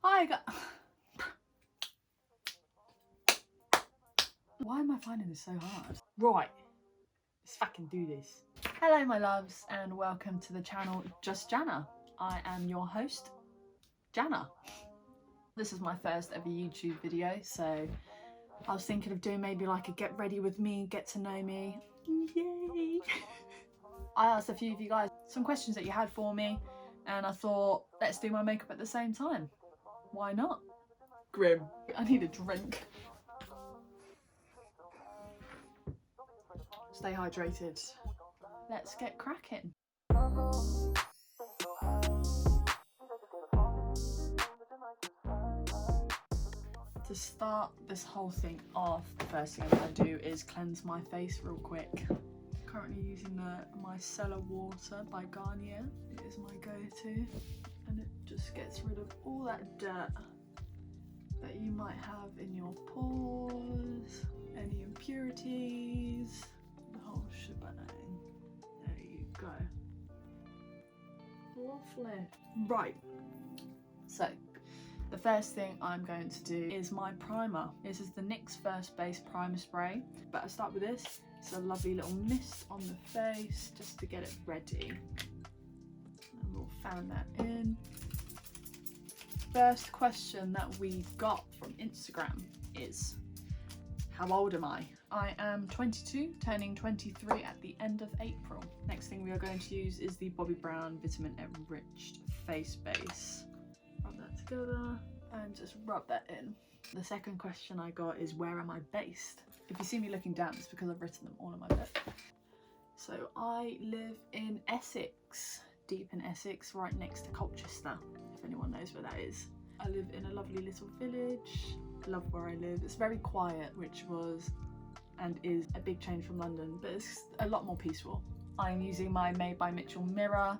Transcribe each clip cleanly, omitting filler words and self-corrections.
Hi guys. Why am I finding this so hard? Right, let's fucking do this. Hello my loves and welcome to the channel Just Jana. I am your host, Jana. This is my first ever YouTube video, so I was thinking of doing maybe like a get ready with me, get to know me. Yay! I asked a few of you guys some questions that you had for me and I thought, let's do my makeup at the same time. Why not? Grim. I need a drink. Stay hydrated. Let's get cracking. To start this whole thing off, the first thing I'm going to do is cleanse my face real quick. Currently using the Micellar Water by Garnier. It is my go-to and it just gets rid of all that dirt that you might have in your pores, any impurities, the whole shebang. There you go. Lovely. Right, so the first thing I'm going to do is my primer. This is the NYX First Base Primer Spray, but I start with this. It's a lovely little mist on the face just to get it ready. And we'll fan that in. First question that we got from Instagram is, how old am I? I am 22, turning 23 at the end of April. Next thing we are going to use is the Bobbi Brown Vitamin Enriched Face Base. Rub that together and just rub that in. The second question I got is, where am I based? If you see me looking down, it's because I've written them all in my book. So I live in Essex, deep in Essex, right next to Colchester, if anyone knows where that is. I live in a lovely little village. Love where I live. It's very quiet, which was and is a big change from London, but it's a lot more peaceful. I'm using my Made by Mitchell mirror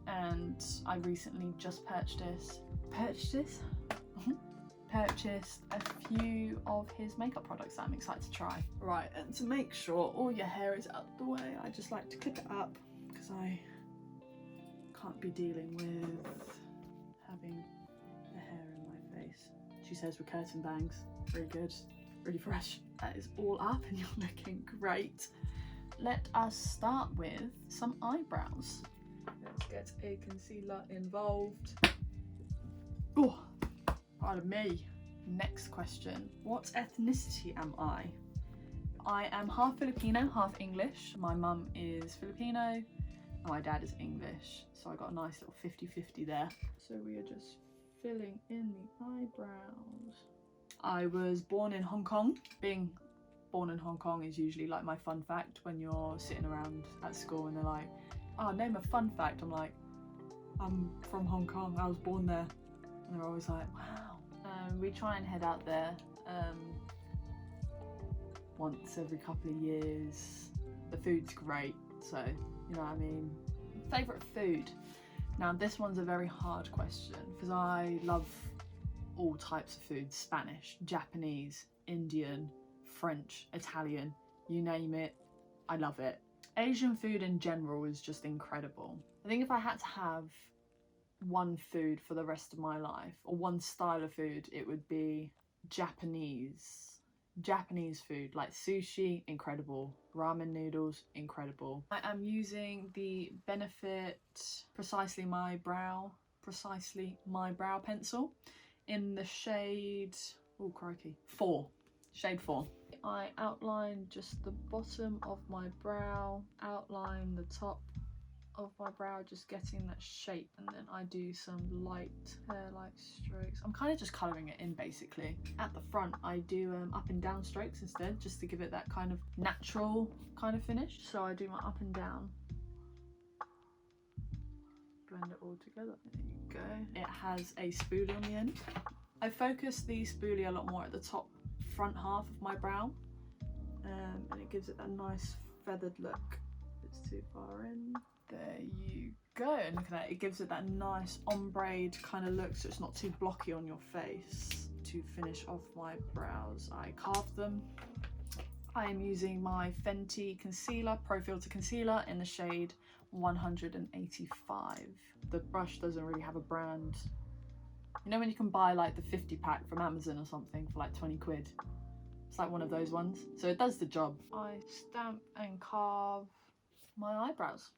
and I recently just purchased a few of his makeup products that I'm excited to try. Right, and to make sure all your hair is out the way, I just like to clip it up because I can't be dealing with having the hair in my face. She says with curtain bangs, really good, really fresh. That is all up and you're looking great. Let us start with some eyebrows. Let's get a concealer involved. Oh, pardon me. Next question, what ethnicity am I? I am half Filipino, half English. My mum is Filipino and my dad is English. So I got a nice little 50-50 there. So we are just filling in the eyebrows. I was born in Hong Kong. Being born in Hong Kong is usually like my fun fact when you're sitting around at school and they're like, oh, name a fun fact. I'm like, I'm from Hong Kong, I was born there. And they're always like, wow. We try and head out there once every couple of years. The food's great, so you know what I mean. Favourite food? Now this one's a very hard question because I love all types of food. Spanish, Japanese, Indian, French, Italian, you name it, I love it. Asian food in general is just incredible. I think if I had to have one food for the rest of my life, or one style of food, it would be Japanese food, like sushi, incredible, ramen noodles, incredible. I am using the Benefit Precisely My Brow pencil in the shade, oh crikey, 4, shade 4. I outline just the bottom of my brow, outline the top of my brow, just getting that shape, and then I do some light hair-like strokes. I'm kind of just colouring it in basically. At the front I do up and down strokes instead, just to give it that kind of natural kind of finish. So I do my up and down, blend it all together. There you go. It has a spoolie on the end. I focus the spoolie a lot more at the top front half of my brow, and it gives it that nice feathered look. If it's too far in, there you go, and look at that, it gives it that nice ombre kind of look, so it's not too blocky on your face. To finish off my brows, I carved them. I am using my Fenty concealer, Pro Filter concealer in the shade 185. The brush doesn't really have a brand You know when you can buy like the 50 pack from Amazon or something for like 20 quid? It's like one of those ones. So it does the job. I stamp and carve my eyebrows.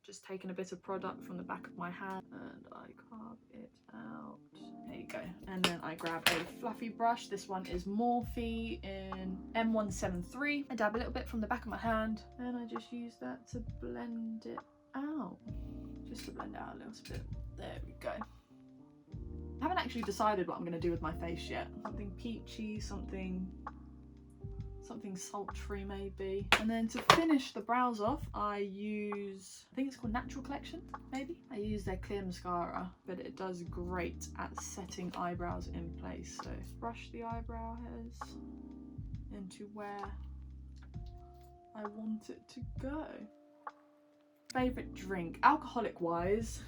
Just taking a bit of product from the back of my hand and I carve it out. There you go. And then I grab a fluffy brush. This one is Morphe in M173. I dab a little bit from the back of my hand and I just use that to blend it out. Just to blend it out a little bit. There we go. I haven't actually decided what I'm going to do with my face yet. Something peachy, something sultry maybe. And then to finish the brows off, I use, I think it's called Natural Collection, maybe? I use their clear mascara, but it does great at setting eyebrows in place. So brush the eyebrow hairs into where I want it to go. Favourite drink? Alcoholic wise,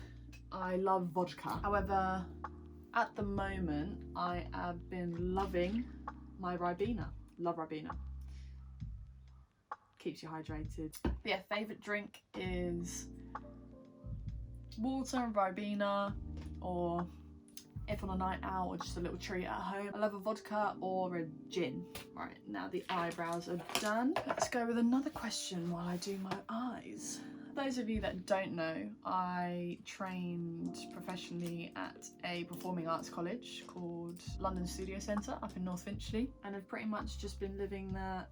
I love vodka. However, at the moment, I have been loving my Ribena. Love Ribena. Keeps you hydrated. But yeah, favourite drink is water and Ribena, or if on a night out or just a little treat at home, I love a vodka or a gin. Right, now the eyebrows are done. Let's go with another question while I do my eyes. Those of you that don't know, I trained professionally at a performing arts college called London Studio Centre up in North Finchley, and have pretty much just been living that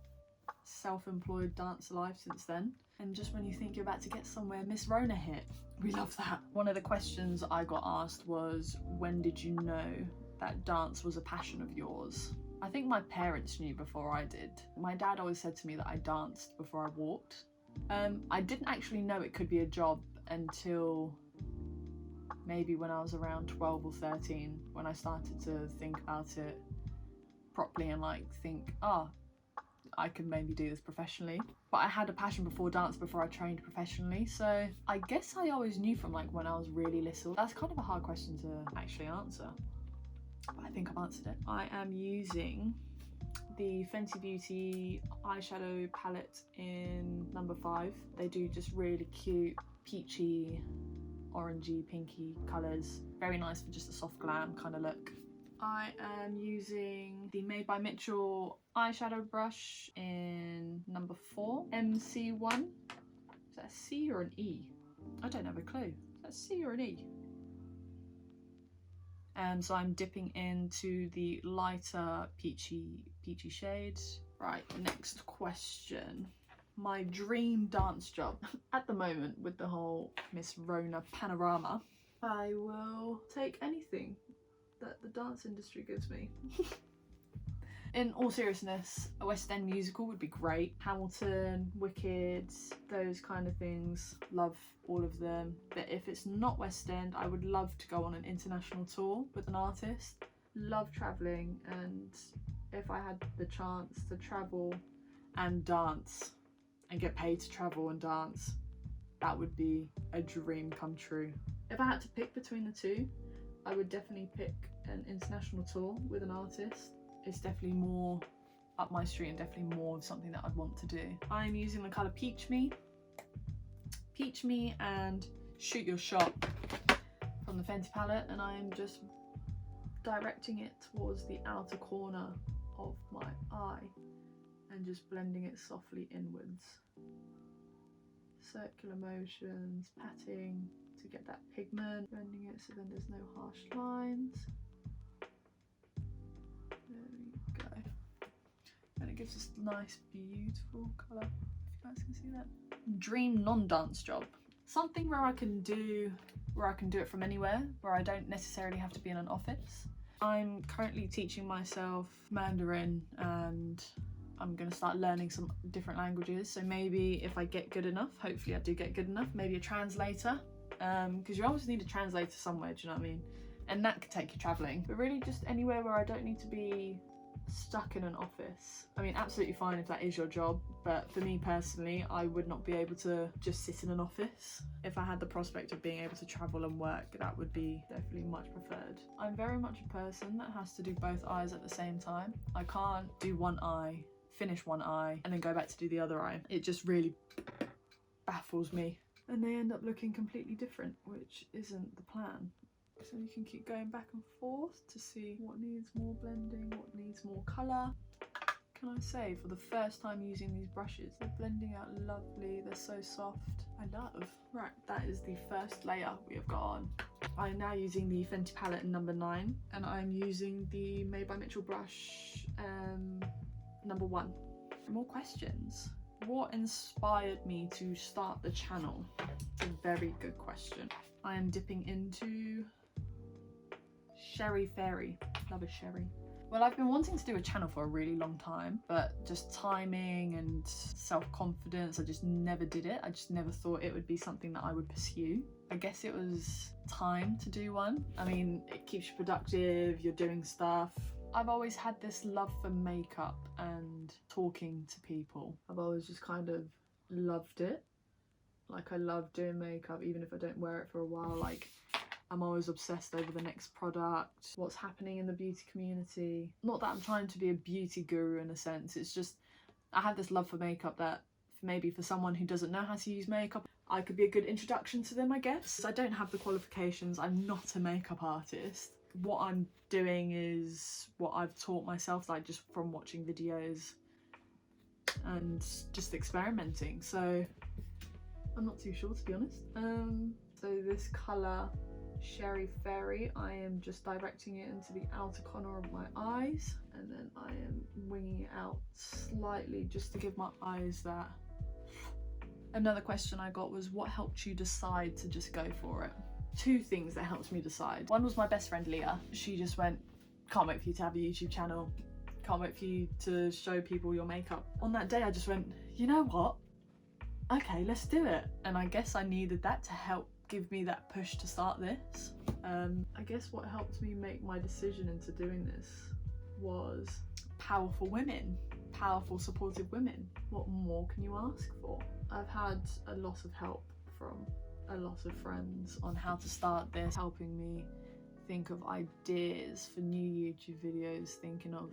self-employed dancer life since then. And just when you think you're about to get somewhere, Miss Rona hit. We love that. One of the questions I got asked was, when did you know that dance was a passion of yours? I think my parents knew before I did. My dad always said to me that I danced before I walked. I didn't actually know it could be a job until maybe when I was around 12 or 13, when I started to think about it properly and like think, oh, I could maybe do this professionally. But I had a passion before dance before I trained professionally, so I guess I always knew from like when I was really little. That's kind of a hard question to actually answer, but I think I've answered it. I am using the Fenty Beauty eyeshadow palette in number 5. They do just really cute, peachy, orangey, pinky colours. Very nice for just a soft glam kind of look. I am using the Made by Mitchell eyeshadow brush in number 4, MC1. Is that a C or an E? I don't have a clue. Is that a C or an E? So I'm dipping into the lighter peachy shade. Right, next question. My dream dance job. At the moment, with the whole Miss Rona panorama, I will take anything that the dance industry gives me. In all seriousness, a West End musical would be great. Hamilton, Wicked, those kind of things. Love all of them. But if it's not West End, I would love to go on an international tour with an artist. Love travelling, and if I had the chance to travel and dance and get paid to travel and dance, that would be a dream come true. If I had to pick between the two, I would definitely pick an international tour with an artist. It's definitely more up my street and definitely more of something that I'd want to do. I'm using the colour Peach Me and Shoot Your Shot from the Fenty palette, and I'm just directing it towards the outer corner of my eye and just blending it softly inwards. Circular motions, patting to get that pigment, blending it so then there's no harsh lines. There we go. And it gives this nice, beautiful colour, if you guys can see that. Dream non-dance job. Something where I can do it from anywhere, where I don't necessarily have to be in an office. I'm currently teaching myself Mandarin, and I'm going to start learning some different languages. So maybe if I get good enough, hopefully I do get good enough, maybe a translator. Because you always need a translator somewhere, do you know what I mean? And that could take you travelling. But really just anywhere where I don't need to be stuck in an office. I mean, absolutely fine if that is your job, but for me personally, I would not be able to just sit in an office. If I had the prospect of being able to travel and work, that would be definitely much preferred. I'm very much a person that has to do both eyes at the same time. I can't do one eye, finish one eye, and then go back to do the other eye. It just really baffles me. And they end up looking completely different, which isn't the plan. So you can keep going back and forth to see what needs more blending, what needs more colour. Can I say, for the first time using these brushes, they're blending out lovely, they're so soft. I love. Right, that is the first layer we have got on. I'm now using the Fenty palette number 9, and I'm using the Made by Mitchell brush number 1. More questions. What inspired me to start the channel? It's a very good question. I am dipping into Sherry Fairy. Love a sherry. Well, I've been wanting to do a channel for a really long time, but just timing and self-confidence, I just never did it. I just never thought it would be something that I would pursue. I guess it was time to do one. I mean, it keeps you productive, you're doing stuff. I've always had this love for makeup and talking to people. I've always just kind of loved it. Like, I love doing makeup, even if I don't wear it for a while. Like, I'm always obsessed over the next product, what's happening in the beauty community. Not that I'm trying to be a beauty guru in a sense, it's just I have this love for makeup that maybe for someone who doesn't know how to use makeup, I could be a good introduction to them, I guess. I don't have the qualifications, I'm not a makeup artist. What I'm doing is what I've taught myself, like just from watching videos and just experimenting. So I'm not too sure, to be honest. So this colour, Sherry Fairy, I am just directing it into the outer corner of my eyes, and then I am winging it out slightly just to give my eyes that. Another question I got was, what helped you decide to just go for it? 2 things that helped me decide. One was my best friend Leah. She just went, can't wait for you to have a YouTube channel, can't wait for you to show people your makeup. On that day I just went, you know what, okay, let's do it. And I guess I needed that to help give me that push to start this. I guess what helped me make my decision into doing this was powerful women, powerful supportive women. What more can you ask for? I've had a lot of help from a lot of friends on how to start this, helping me think of ideas for new YouTube videos, thinking of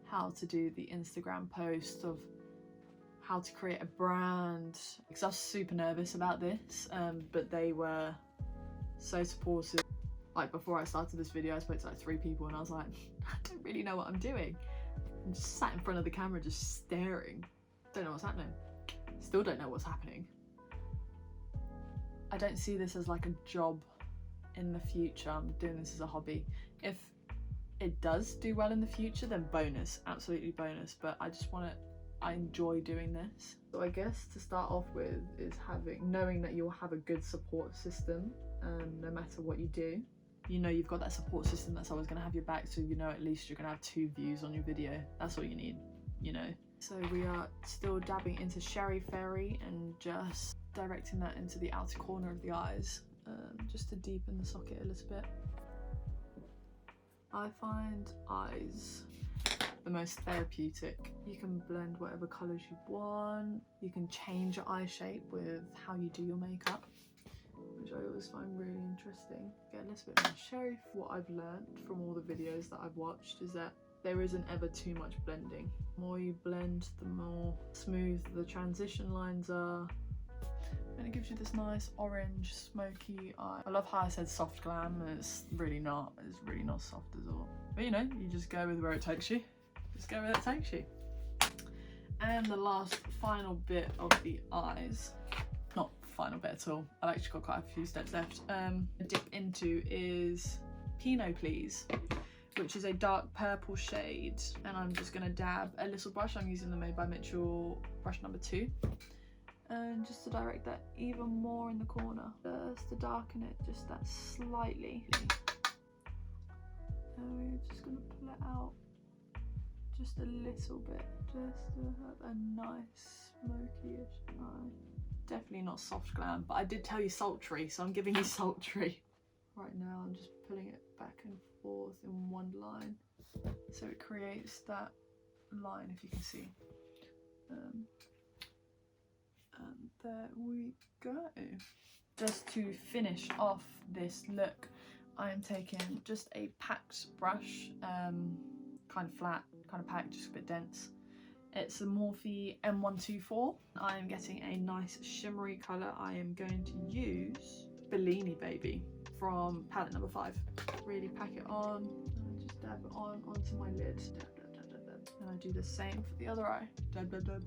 how to do the Instagram post, of how to create a brand, because I was super nervous about this, but they were so supportive. Like, before I started this video I spoke to like 3 people and I was like, I don't really know what I'm doing. I'm just sat in front of the camera just staring, don't know what's happening, still don't know what's happening. I don't see this as like a job in the future. I'm doing this as a hobby. If it does do well in the future, then bonus, absolutely bonus, but I enjoy doing this. So I guess to start off with is knowing that you'll have a good support system, no matter what you do. You know you've got that support system that's always gonna have your back, so you know at least you're gonna have 2 views on your video. That's all you need, you know. So we are still dabbing into Sherry Fairy and just directing that into the outer corner of the eyes, just to deepen the socket a little bit. I find eyes the most therapeutic. You can blend whatever colours you want, you can change your eye shape with how you do your makeup, which I always find really interesting. Get a little bit more Sherry. What I've learned from all the videos that I've watched is that there isn't ever too much blending. The more you blend, the more smooth the transition lines are, and it gives you this nice orange smoky eye. I love how I said soft glam, and it's really not soft at all. But you know, you just go with where it takes you. Just go where it takes you. And the last final bit of the eyes, not final bit at all, I've actually got quite a few steps left, dip into is Pinot Please, which is a dark purple shade, and I'm just going to dab a little brush. I'm using the Made by Mitchell brush number 2, and just to direct that even more in the corner, just to darken it just that slightly. And we're just going to pull it out just a little bit, just to have a nice smoky-ish eye. Definitely not soft glam, but I did tell you sultry, so I'm giving you sultry. Right now I'm just pulling it back and forth in one line, so it creates that line, if you can see. And there we go. Just to finish off this look, I'm taking just a packed brush, kind of flat, kind of packed, just a bit dense. It's a Morphe M124. I am getting a nice shimmery colour. I am going to use Bellini Baby from palette number 5. Really pack it on, and I just dab it on onto my lid. Dab, dab, dab, dab, dab. And I do the same for the other eye. Dab, dab, dab.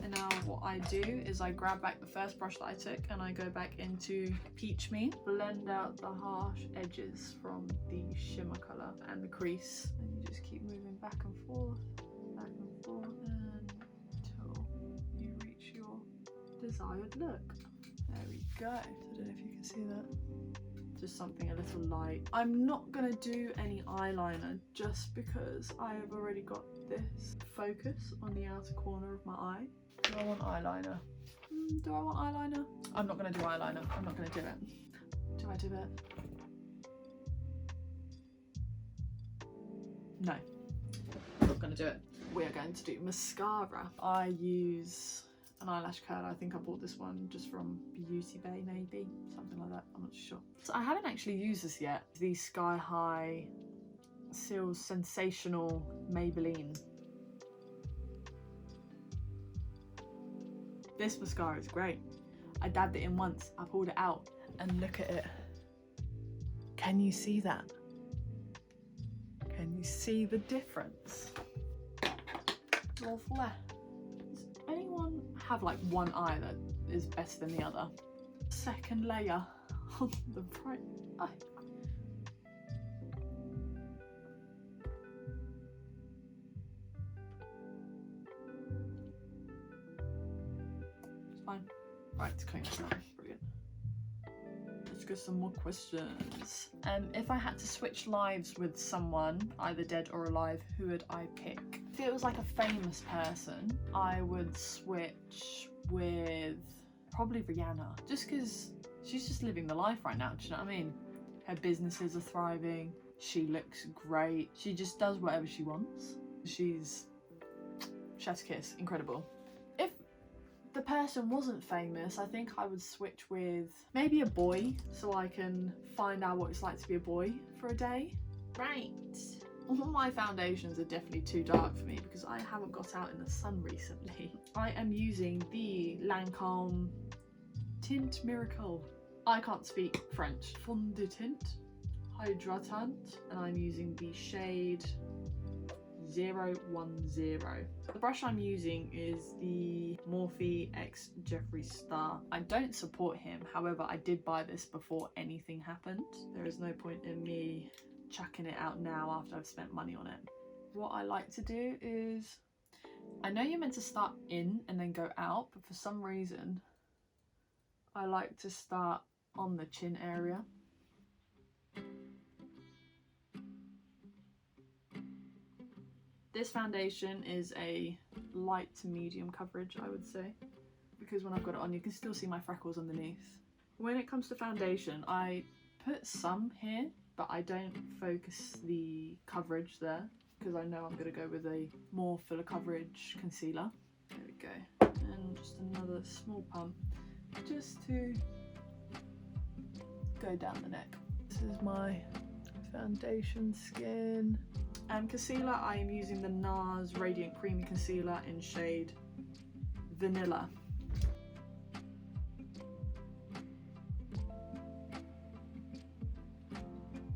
And now what I do is I grab back the first brush that I took and I go back into Peach Me, blend out the harsh edges from the shimmer colour and the crease, and you just keep moving back and forth until you reach your desired look. There we go. I don't know if you can see that. Just something a little light. I'm not gonna do any eyeliner just because I have already got this focus on the outer corner of my eye. Do I want eyeliner? Do I want eyeliner? I'm not gonna do eyeliner. I'm not gonna do it. Do I do it? No. I'm not gonna do it. We are going to do mascara. I use an eyelash curler. I think I bought this one just from Beauty Bay, maybe. Something like that. I'm not sure. So I haven't actually used this yet. The Sky High Seals Sensational Maybelline. This mascara is great. I dabbed it in once, I pulled it out, and look at it. Can you see that? Can you see the difference? Lovely. Does anyone have like one eye that is better than the other? Second layer on the right eye. Fine. Right, to clean this now. Brilliant. Let's get some more questions. If I had to switch lives with someone, either dead or alive, who would I pick? If it was like a famous person, I would switch with probably Rihanna. Just because she's just living the life right now, do you know what I mean? Her businesses are thriving. She looks great. She just does whatever she wants. She's chef's kiss, incredible. If the person wasn't famous, I think I would switch with maybe a boy so I can find out what it's like to be a boy for a day. Right. All my foundations are definitely too dark for me because I haven't got out in the sun recently. I am using the Lancome Tint Miracle. I can't speak French. Fond de Tint Hydratant, and I'm using the shade 010. The brush I'm using is the Morphe X Jeffree Star. I don't support him, however I did buy this before anything happened. There is no point in me chucking it out now after I've spent money on it. What I like to do is, I know you're meant to start in and then go out, but for some reason I like to start on the chin area. This foundation is a light to medium coverage, I would say, because when I've got it on you can still see my freckles underneath. When it comes to foundation, I put some here, but I don't focus the coverage there because I know I'm going to go with a more fuller coverage concealer. There we go. And just another small pump just to go down the neck. This is my foundation skin. Concealer, I am using the NARS Radiant Creamy Concealer in shade Vanilla.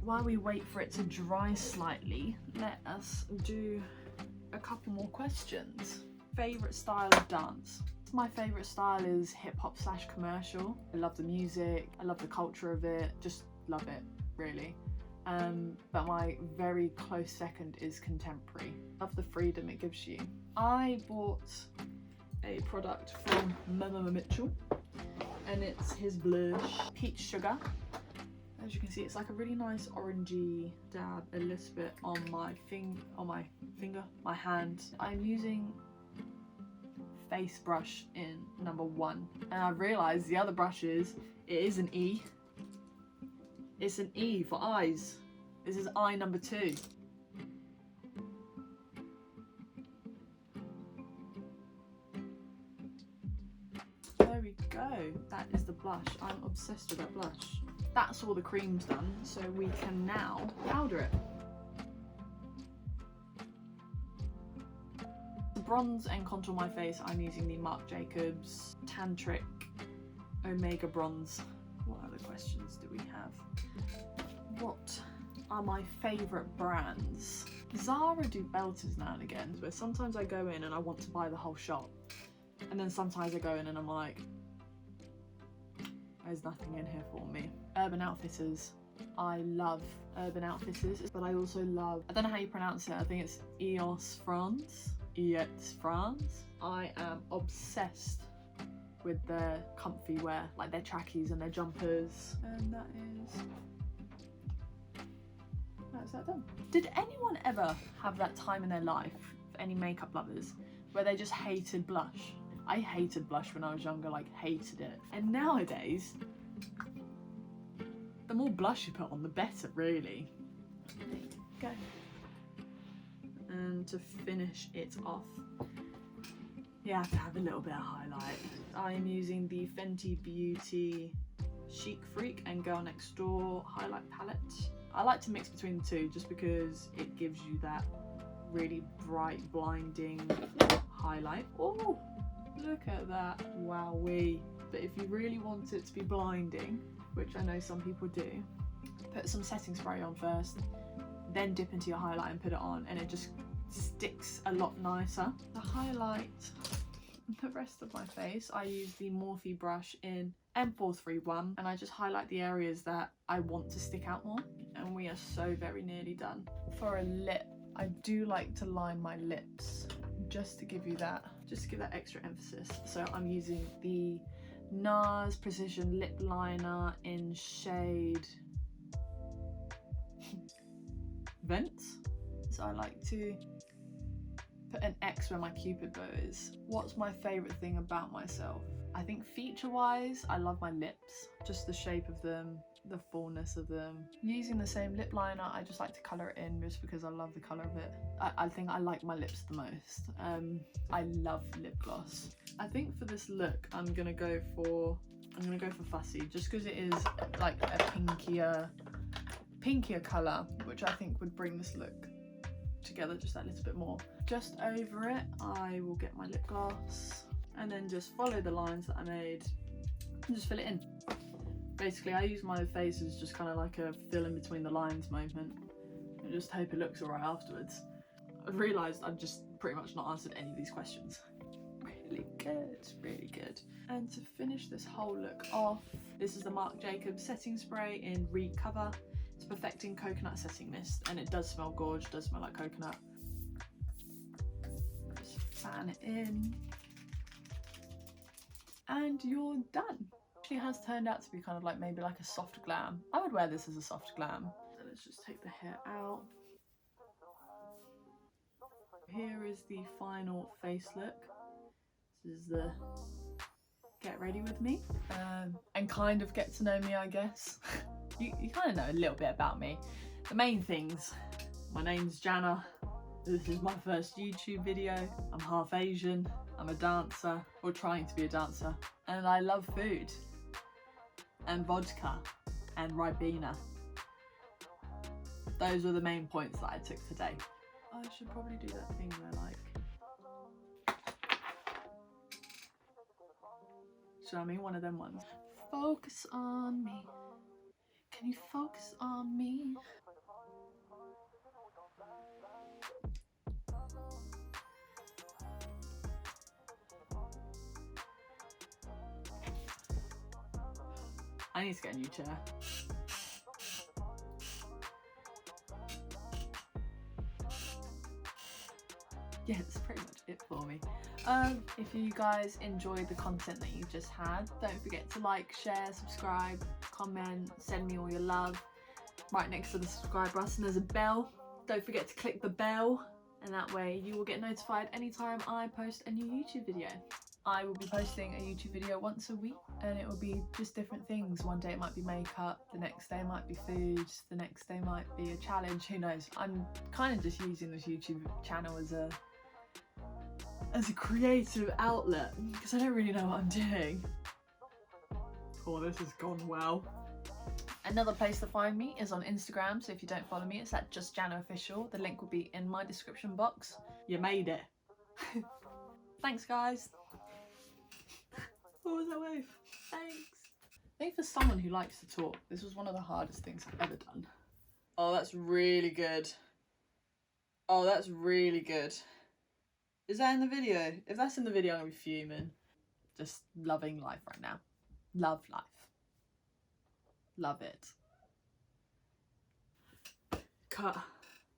While we wait for it to dry slightly, let us do a couple more questions. Favourite style of dance? My favourite style is hip-hop / commercial. I love the music, I love the culture of it, just love it, really. But my very close second is contemporary. Love the freedom it gives you. I bought a product from Mama Mitchell, and it's his blush, Peach Sugar. As you can see, it's like a really nice orangey dab, a little bit on my my hand. I'm using face brush in number 1, and I realised the other brushes, it is an E. It's an E for eyes. This is eye number 2. There we go. That is the blush. I'm obsessed with that blush. That's all the creams done, so we can now powder it. To bronze and contour my face, I'm using the Marc Jacobs Tantric Omega Bronze What other questions do we have? What are my favourite brands? Zara do belters now and again, where sometimes I go in and I want to buy the whole shop, and then sometimes I go in and I'm like, there's nothing in here for me. Urban Outfitters. I love Urban Outfitters, but I also love, I don't know how you pronounce it, I think it's EOS France. EOS France. I am obsessed with their comfy wear, like their trackies and their jumpers. And that's that done. Did anyone ever have that time in their life, any makeup lovers, where they just hated blush? I hated blush when I was younger, like hated it. And nowadays, the more blush you put on, the better, really. There you go. And to finish it off, you have to have a little bit of highlight. I'm using the Fenty Beauty Chic Freak and Girl Next Door highlight palette. I like to mix between the two just because it gives you that really bright, blinding highlight. Oh, look at that, wowee. But if you really want it to be blinding, which I know some people do, put some setting spray on first, then dip into your highlight and put it on, and it just sticks a lot nicer. To highlight the rest of my face, I use the Morphe brush in M431, and I just highlight the areas that I want to stick out more. And we are so very nearly done. For a lip, I do like to line my lips just to give you that, extra emphasis. So I'm using the NARS Precision Lip Liner in shade Vents. So I like to put an X where my Cupid bow is. What's my favourite thing about myself? I think feature-wise, I love my lips. Just the shape of them, the fullness of them. Using the same lip liner, I just like to colour it in just because I love the colour of it. I think I like my lips the most. I love lip gloss. I think for this look, I'm gonna go for Fussy, just because it is like a pinkier colour, which I think would bring this look together just that little bit more. Just over it, I will get my lip gloss and then just follow the lines that I made and just fill it in. Basically, I use my face as just kind of like a fill in between the lines moment and just hope it looks alright afterwards. I've realised I've just pretty much not answered any of these questions. Really good, really good. And to finish this whole look off, this is the Marc Jacobs setting spray in Recover. It's Perfecting Coconut Setting Mist, and it does smell gorgeous, does smell like coconut. Just fan it in. And you're done. Actually has turned out to be kind of like maybe like a soft glam. I would wear this as a soft glam. So let's just take the hair out. Here is the final face look. This is the get ready with me and kind of get to know me, I guess. you kind of know a little bit about me. The main things: my name's Jana. This is my first YouTube video. I'm half Asian. I'm a dancer, or trying to be a dancer, and I love food and vodka and Ribena. Those were the main points that I took today. I should probably do that thing where like, so I mean one of them ones. Focus on me. Can you focus on me? I need to get a new chair. Yeah, that's pretty much it for me. If you guys enjoyed the content that you just had, don't forget to like, share, subscribe, comment, send me all your love. Right next to the subscribe button there's a bell. Don't forget to click the bell, and that way you will get notified anytime I post a new YouTube video. I will be posting a YouTube video once a week, and it will be just different things. One day it might be makeup, the next day might be food, the next day might be a challenge, who knows. I'm kind of just using this YouTube channel as a creative outlet because I don't really know what I'm doing. Oh, this has gone well. Another place to find me is on Instagram, so if you don't follow me, it's at JustJanaOfficial. The link will be in my description box. You made it. Thanks, guys. What was that wave? Thanks. think for someone who likes to talk, this was one of the hardest things I've ever done. Oh, that's really good. Oh, that's really good. Is that in the video? If that's in the video, I'm gonna be fuming. Just loving life right now. Love life. Love it. Cut.